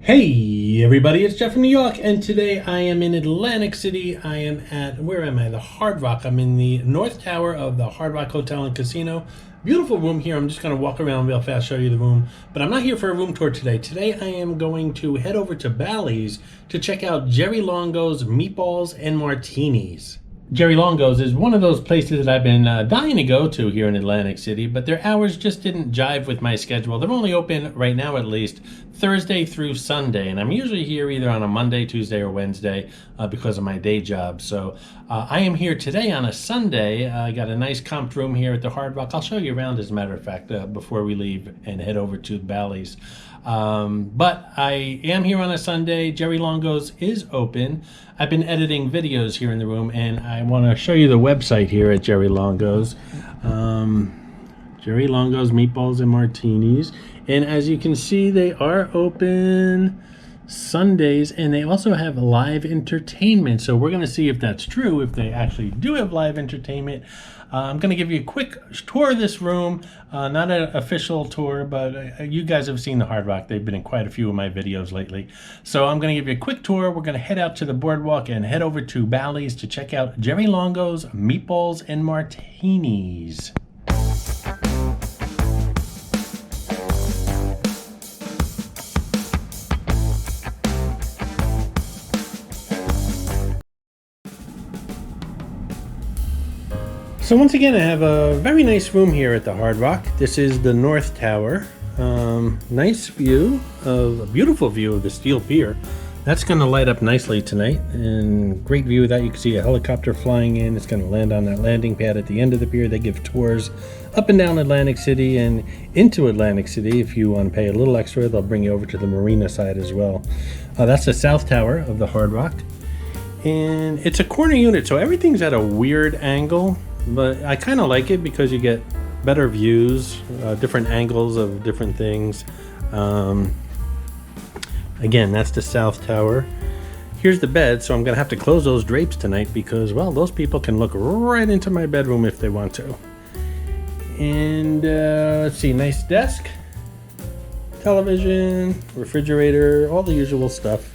Hey everybody, it's Jeff from New York, and today I am in Atlantic City. I am at, where am I? The Hard Rock. I'm in the North Tower of the Hard Rock Hotel and Casino. Beautiful room here. I'm just going to walk around real fast, show you the room. But I'm not here for a room tour today. Today I am going to head over to Bally's to check out Jerry Longo's Meatballs and Martinis. Jerry Longos is one of those places that I've been dying to go to here in Atlantic City, but their hours just didn't jive with my schedule. They're only open, right now at least, Thursday through Sunday, and I'm usually here either on a Monday, Tuesday, or Wednesday because of my day job. So I am here today on a Sunday. I got a nice comped room here at the Hard Rock. I'll show you around, as a matter of fact, before we leave and head over to Bally's. But I am here on a Sunday. Jerry Longos is open. I've been editing videos here in the room, and I want to show you the website here at Jerry Longos. Jerry Longos Meatballs and Martinis. And as you can see, they are open Sundays, and they also have live entertainment. So we're going to see if that's true, if they actually do have live entertainment. I'm going to give you a quick tour of this room. Not an official tour, but you guys have seen the Hard Rock. They've been in quite a few of my videos lately. So I'm going to give you a quick tour. We're going to head out to the Boardwalk and head over to Bally's to check out Jerry Longo's Meatballs and Martinis. So once again, I have a very nice room here at the Hard Rock. This is the North Tower. Nice view a beautiful view of the Steel Pier. That's going to light up nicely tonight, and great view of that. You can see a helicopter flying in. It's going to land on that landing pad at the end of the pier. They give tours up and down Atlantic City and into Atlantic City. If you want to pay a little extra, they'll bring you over to the marina side as well. That's the South Tower of the Hard Rock, and it's a corner unit, so everything's at a weird angle. But I kind of like it because you get better views, different angles of different things. Again, that's the South Tower. Here's the bed, so I'm going to have to close those drapes tonight because, well, those people can look right into my bedroom if they want to. And let's see, nice desk, television, refrigerator, all the usual stuff.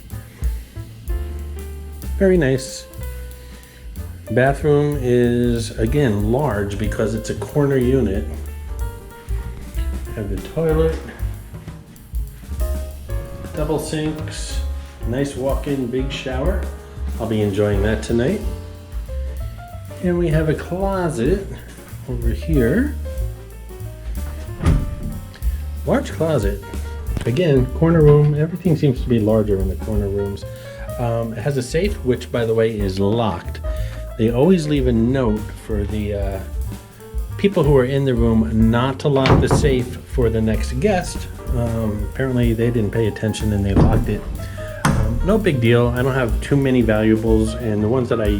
Very nice. Bathroom is, again, large because it's a corner unit. Have the toilet, double sinks, nice walk-in big shower. I'll be enjoying that tonight. And we have a closet over here. Large closet. Again, corner room. Everything seems to be larger in the corner rooms. It has a safe, which, by the way, is locked. They always leave a note for the people who are in the room not to lock the safe for the next guest. Apparently they didn't pay attention and they locked it. No big deal. I don't have too many valuables, and the ones that I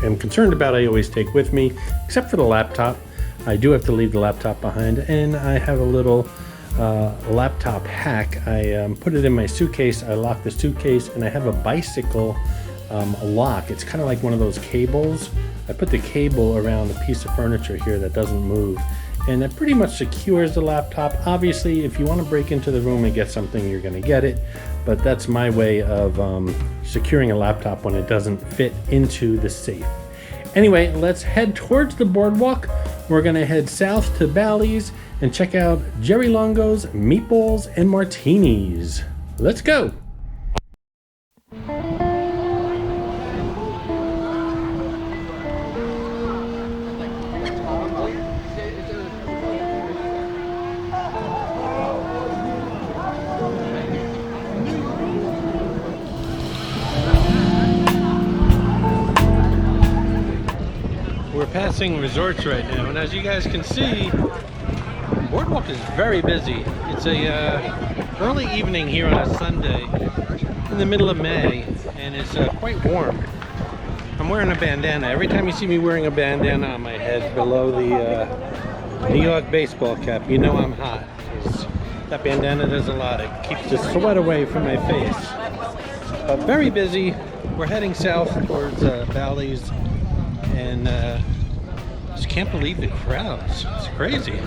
am concerned about I always take with me, except for the laptop. I do have to leave the laptop behind, and I have a little laptop hack. I put it in my suitcase, I lock the suitcase, and I have a bicycle a lock. It's kind of like one of those cables. I put the cable around a piece of furniture here that doesn't move, and that pretty much secures the laptop. Obviously, if you want to break into the room and get something, you're going to get it, but that's my way of securing a laptop when it doesn't fit into the safe. Anyway, let's head towards the Boardwalk. We're going to head south to Bally's and check out Jerry Longo's Meatballs and Martinis. Let's go. We're passing resorts right now, and as you guys can see, Boardwalk is very busy. It's a early evening here on a Sunday in the middle of May, and it's quite warm. I'm wearing a bandana. Every time you see me wearing a bandana on my head below the New York baseball cap, you know I'm hot. That bandana does a lot. It keeps the sweat away from my face. But very busy. We're heading south towards Bally's, and just can't believe the crowds. It's crazy.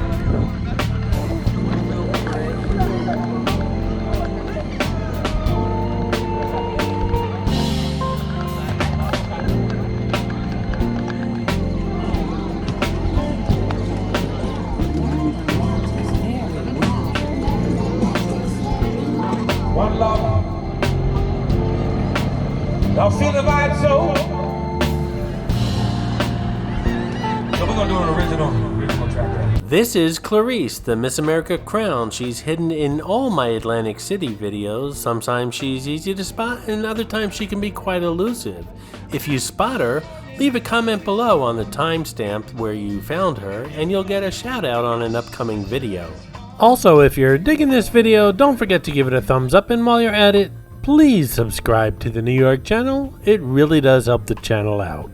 Y'all feel the vibe, so we're gonna do an original track, right? This is Clarice, the Miss America crown. She's hidden in all my Atlantic City videos. Sometimes she's easy to spot, and other times she can be quite elusive. If you spot her, leave a comment below on the timestamp where you found her, and you'll get a shout out on an upcoming video. Also, if you're digging this video, don't forget to give it a thumbs up, and while you're at it, please subscribe to the New York channel. It really does help the channel out.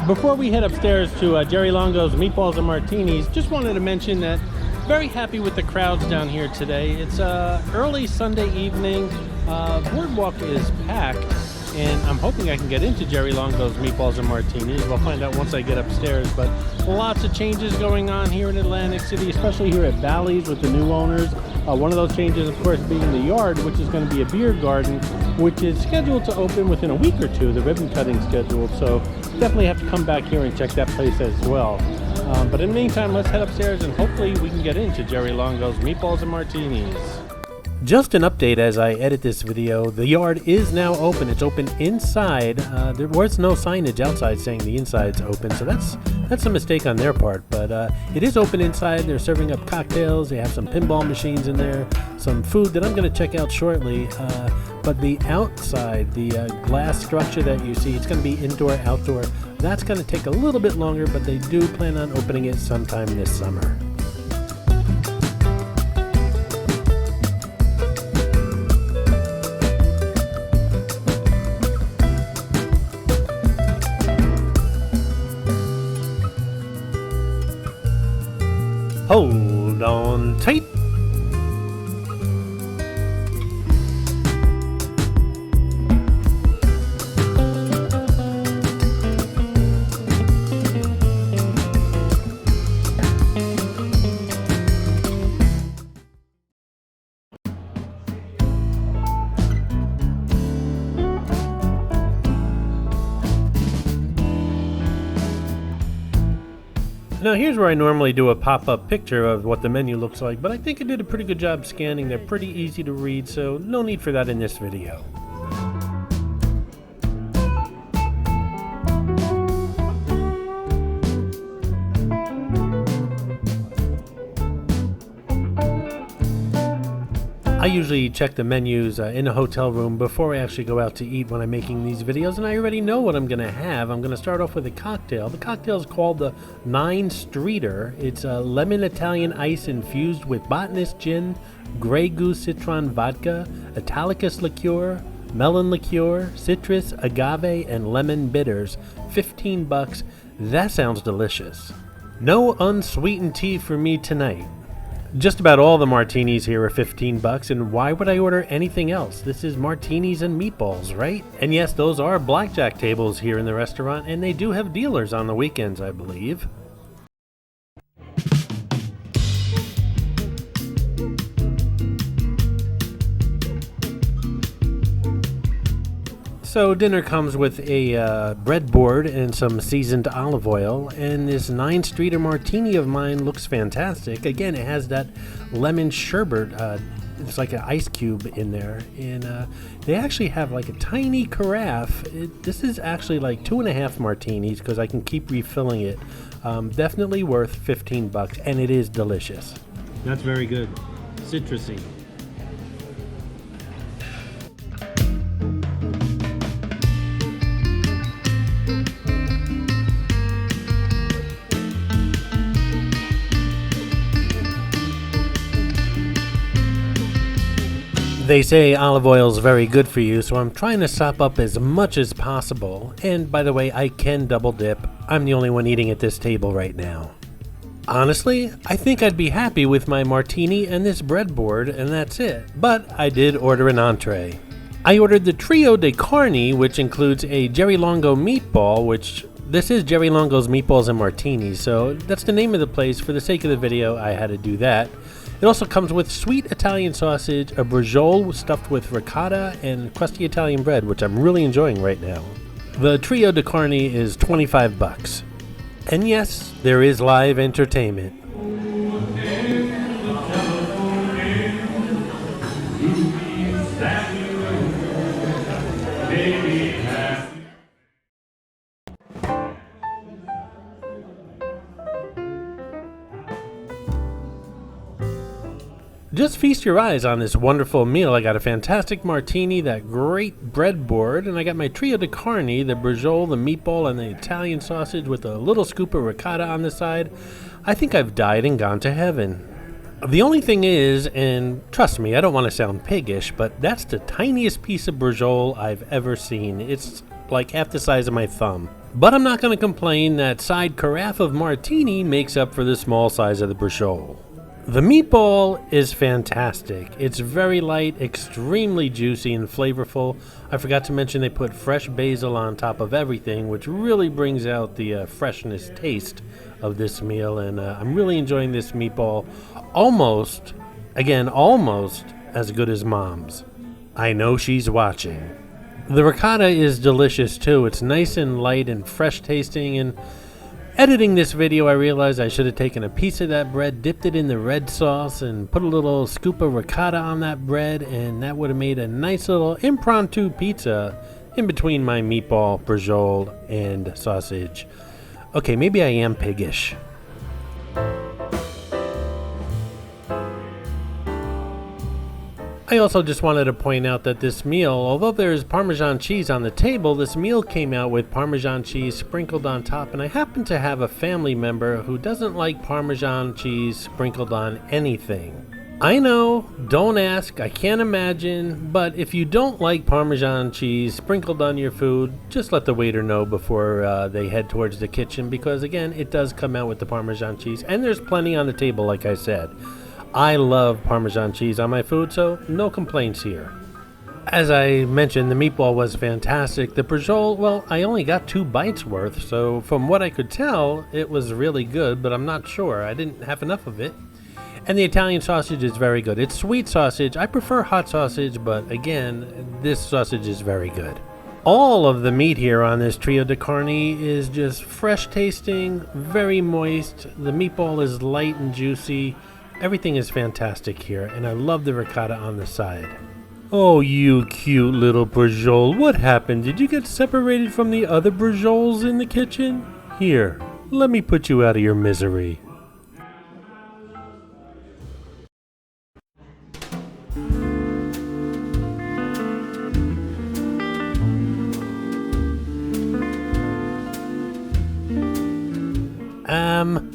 Before we head upstairs to Jerry Longo's Meatballs and Martinis, just wanted to mention that very happy with the crowds down here today. It's early Sunday evening. Boardwalk is packed, and I'm hoping I can get into Jerry Longo's Meatballs and Martinis. We'll find out once I get upstairs, but lots of changes going on here in Atlantic City, especially here at Bally's with the new owners. One of those changes, of course, being the Yard, which is going to be a beer garden, which is scheduled to open within a week or two, the ribbon cutting scheduled, so definitely have to come back here and check that place as well. But in the meantime, let's head upstairs and hopefully we can get into Jerry Longo's Meatballs and Martinis. Just an update as I edit this video, the Yard is now open. It's open inside. There was no signage outside saying the inside's open, so that's a mistake on their part, but it is open inside. They're serving up cocktails. They have some pinball machines in there, some food that I'm going to check out shortly, but the outside, the glass structure that you see, it's going to be indoor, outdoor. That's going to take a little bit longer, but they do plan on opening it sometime this summer. Hold on tight. Now here's where I normally do a pop-up picture of what the menu looks like, but I think I did a pretty good job scanning. They're pretty easy to read, so no need for that in this video. I usually check the menus in a hotel room before I actually go out to eat when I'm making these videos, and I already know what I'm going to have. I'm going to start off with a cocktail. The cocktail is called the 9 Streeter. It's a lemon Italian ice infused with botanist gin, Grey Goose citron vodka, Italicus liqueur, melon liqueur, citrus, agave, and lemon bitters. $15. That sounds delicious. No unsweetened tea for me tonight. Just about all the martinis here are $15, and why would I order anything else? This is martinis and meatballs, right? And yes, those are blackjack tables here in the restaurant, and they do have dealers on the weekends, I believe. So dinner comes with a breadboard and some seasoned olive oil, and this 9 Streeter Martini of mine looks fantastic. Again, it has that lemon sherbet. It's like an ice cube in there, and they actually have like a tiny carafe. This is actually like 2.5 martinis because I can keep refilling it. Definitely worth $15, and it is delicious. That's very good. Citrusy. They say olive oil is very good for you, so I'm trying to sop up as much as possible. And by the way, I can double dip. I'm the only one eating at this table right now. Honestly, I think I'd be happy with my martini and this breadboard, and that's it. But I did order an entree. I ordered the Trio de Carne, which includes a Jerry Longo meatball, which This is Jerry Longo's Meatballs and Martinis, so that's the name of the place. For the sake of the video, I had to do that. It also comes with sweet Italian sausage, a braciole stuffed with ricotta, and crusty Italian bread, which I'm really enjoying right now. The trio de carne is 25 bucks. And yes, there is live entertainment. Just feast your eyes on this wonderful meal. I got a fantastic martini, that great breadboard, and I got my trio de carne, the braciole, the meatball, and the Italian sausage with a little scoop of ricotta on the side. I think I've died and gone to heaven. The only thing is, and trust me, I don't want to sound piggish, but that's the tiniest piece of braciole I've ever seen. It's like half the size of my thumb. But I'm not going to complain. That side carafe of martini makes up for the small size of the braciole. The meatball is fantastic. It's very light, extremely juicy and flavorful. I forgot to mention they put fresh basil on top of everything, which really brings out the freshness taste of this meal, and I'm really enjoying this meatball. Almost as good as Mom's. I know she's watching. The ricotta is delicious too. It's nice and light and fresh tasting, and editing this video, I realized I should have taken a piece of that bread, dipped it in the red sauce, and put a little scoop of ricotta on that bread, and that would have made a nice little impromptu pizza in between my meatball, braciole, and sausage. Okay, maybe I am piggish. I also just wanted to point out that this meal, although there's Parmesan cheese on the table, this meal came out with Parmesan cheese sprinkled on top, and I happen to have a family member who doesn't like Parmesan cheese sprinkled on anything. I know, don't ask, I can't imagine, but if you don't like Parmesan cheese sprinkled on your food, just let the waiter know before they head towards the kitchen, because again, it does come out with the Parmesan cheese, and there's plenty on the table, like I said. I love Parmesan cheese on my food, so no complaints here. As I mentioned, the meatball was fantastic. The braciole, well, I only got 2 bites worth, so from what I could tell, it was really good, but I'm not sure. I didn't have enough of it. And the Italian sausage is very good. It's sweet sausage. I prefer hot sausage, but again, this sausage is very good. All of the meat here on this trio de carne is just fresh tasting, very moist. The meatball is light and juicy. Everything is fantastic here, and I love the ricotta on the side. Oh, you cute little braciole. What happened? Did you get separated from the other bracioles in the kitchen? Here, let me put you out of your misery.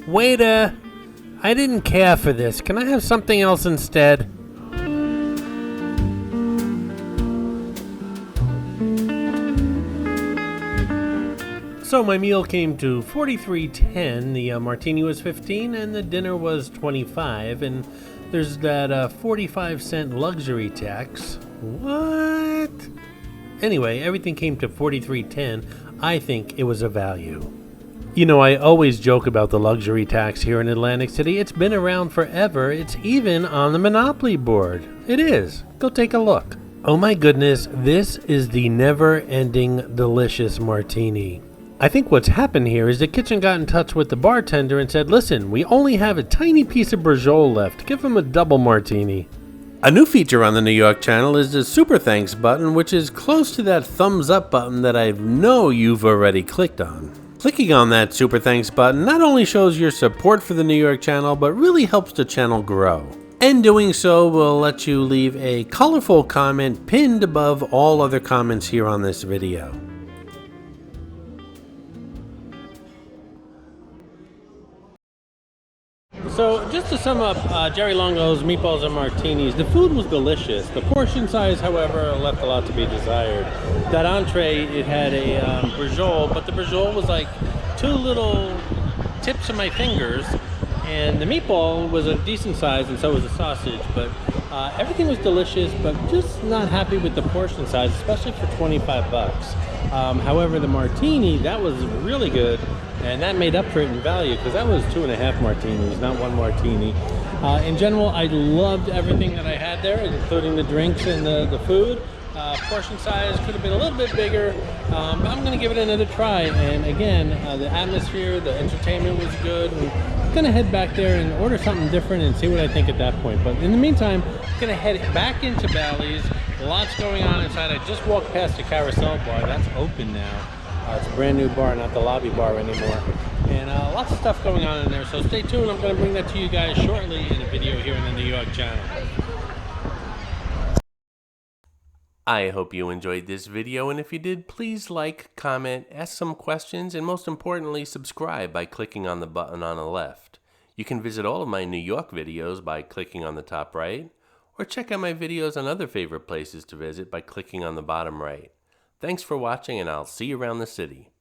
Waiter! I didn't care for this. Can I have something else instead? So my meal came to $43.10. The martini was $15 and the dinner was $25, and there's that 45-cent luxury tax. What? Anyway, everything came to $43.10. I think it was a value. You know, I always joke about the luxury tax here in Atlantic City. It's been around forever. It's even on the Monopoly board. It is. Go take a look. Oh my goodness, this is the never-ending delicious martini. I think what's happened here is the kitchen got in touch with the bartender and said, listen, we only have a tiny piece of braciole left. Give him a double martini. A new feature on the New York channel is the Super Thanks button, which is close to that thumbs up button that I know you've already clicked on. Clicking on that Super Thanks button not only shows your support for the New York channel, but really helps the channel grow. And doing so will let you leave a colorful comment pinned above all other comments here on this video. So just to sum up Jerry Longo's Meatballs and Martinis, the food was delicious. The portion size, however, left a lot to be desired. That entree, it had a braciole, but the braciole was like 2 little tips of my fingers, And the meatball was a decent size, and so was the sausage, but everything was delicious, but just not happy with the portion size, especially for 25 bucks. However, the martini, that was really good, and that made up for it in value, because that was 2.5 martinis, not 1 martini. In general, I loved everything that I had there, including the drinks and the food. Portion size could have been a little bit bigger, but I'm going to give it another try. And again, the atmosphere, the entertainment was good. I'm going to head back there and order something different and see what I think at that point. But in the meantime, I'm going to head back into Bally's. Lots going on inside. I just walked past the Carousel bar. That's open now. It's a brand new bar, not the lobby bar anymore. And lots of stuff going on in there. So stay tuned. I'm going to bring that to you guys shortly in a video here on the New York channel. I hope you enjoyed this video, and if you did, please like, comment, ask some questions, and most importantly, subscribe by clicking on the button on the left. You can visit all of my New York videos by clicking on the top right, or check out my videos on other favorite places to visit by clicking on the bottom right. Thanks for watching, and I'll see you around the city.